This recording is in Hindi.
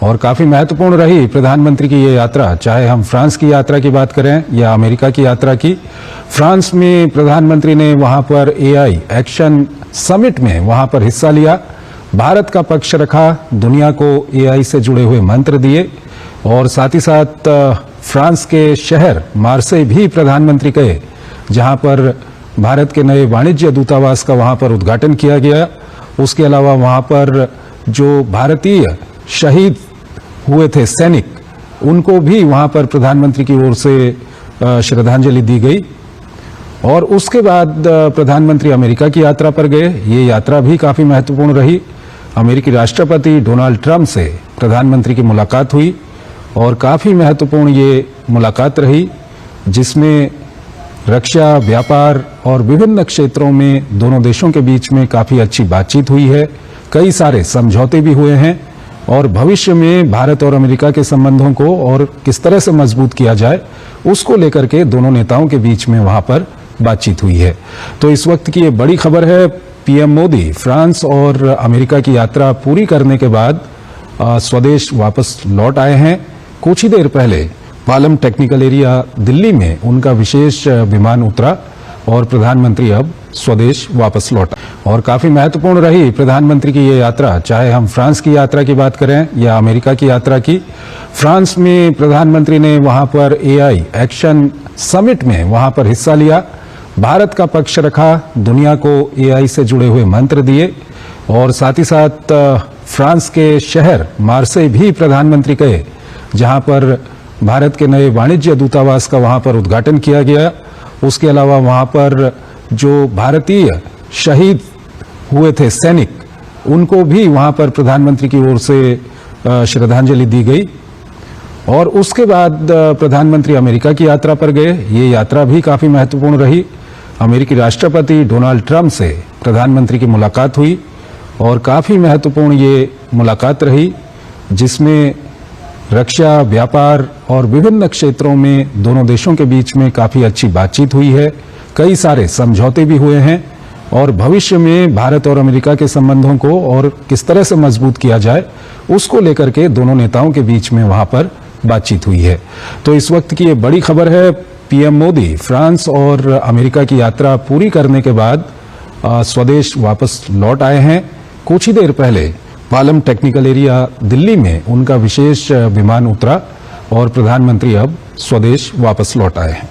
और काफी महत्वपूर्ण रही प्रधानमंत्री की ये यात्रा, चाहे हम फ्रांस की यात्रा की बात करें या अमेरिका की यात्रा की। फ्रांस में प्रधानमंत्री ने वहां पर एआई एक्शन समिट में वहां पर हिस्सा लिया, भारत का पक्ष रखा, दुनिया को एआई से जुड़े हुए मंत्र दिए और साथ ही साथ फ्रांस के शहर मार्सेई भी प्रधानमंत्री गए, जहां पर भारत के नए वाणिज्य दूतावास का वहां पर उद्घाटन किया गया। उसके अलावा वहां पर जो भारतीय शहीद हुए थे सैनिक, उनको भी वहां पर प्रधानमंत्री की ओर से श्रद्धांजलि दी गई। और उसके बाद प्रधानमंत्री अमेरिका की यात्रा पर गए। ये यात्रा भी काफी महत्वपूर्ण रही। अमेरिकी राष्ट्रपति डोनाल्ड ट्रंप से प्रधानमंत्री की मुलाकात हुई और काफी महत्वपूर्ण ये मुलाकात रही, जिसमें रक्षा, व्यापार और विभिन्न क्षेत्रों में दोनों देशों के बीच में काफी अच्छी बातचीत हुई है। कई सारे समझौते भी हुए हैं और भविष्य में भारत और अमेरिका के संबंधों को और किस तरह से मजबूत किया जाए, उसको लेकर के दोनों नेताओं के बीच में वहां पर बातचीत हुई है। तो इस वक्त की ये बड़ी खबर है, पीएम मोदी फ्रांस और अमेरिका की यात्रा पूरी करने के बाद स्वदेश वापस लौट आए हैं। कुछ ही देर पहले पालम टेक्निकल एरिया दिल्ली में उनका विशेष विमान उतरा और प्रधानमंत्री अब स्वदेश वापस लौटा। और काफी महत्वपूर्ण रही प्रधानमंत्री की ये यात्रा, चाहे हम फ्रांस की यात्रा की बात करें या अमेरिका की यात्रा की। फ्रांस में प्रधानमंत्री ने वहां पर एआई एक्शन समिट में वहां पर हिस्सा लिया, भारत का पक्ष रखा, दुनिया को एआई से जुड़े हुए मंत्र दिए और साथ ही साथ फ्रांस के शहर मार्सेई भी प्रधानमंत्री गए, जहां पर भारत के नए वाणिज्य दूतावास का वहां पर उद्घाटन किया गया। उसके अलावा वहां पर जो भारतीय शहीद हुए थे सैनिक, उनको भी वहां पर प्रधानमंत्री की ओर से श्रद्धांजलि दी गई। और उसके बाद प्रधानमंत्री अमेरिका की यात्रा पर गए। ये यात्रा भी काफी महत्वपूर्ण रही। अमेरिकी राष्ट्रपति डोनाल्ड ट्रंप से प्रधानमंत्री की मुलाकात हुई और काफी महत्वपूर्ण ये मुलाकात रही, जिसमें रक्षा, व्यापार और विभिन्न क्षेत्रों में दोनों देशों के बीच में काफी अच्छी बातचीत हुई है। कई सारे समझौते भी हुए हैं और भविष्य में भारत और अमेरिका के संबंधों को और किस तरह से मजबूत किया जाए, उसको लेकर के दोनों नेताओं के बीच में वहां पर बातचीत हुई है। तो इस वक्त की ये बड़ी खबर है, पीएम मोदी फ्रांस और अमेरिका की यात्रा पूरी करने के बाद स्वदेश वापस लौट आए हैं। कुछ ही देर पहले पालम टेक्निकल एरिया दिल्ली में उनका विशेष विमान उतरा और प्रधानमंत्री अब स्वदेश वापस लौट आए हैं।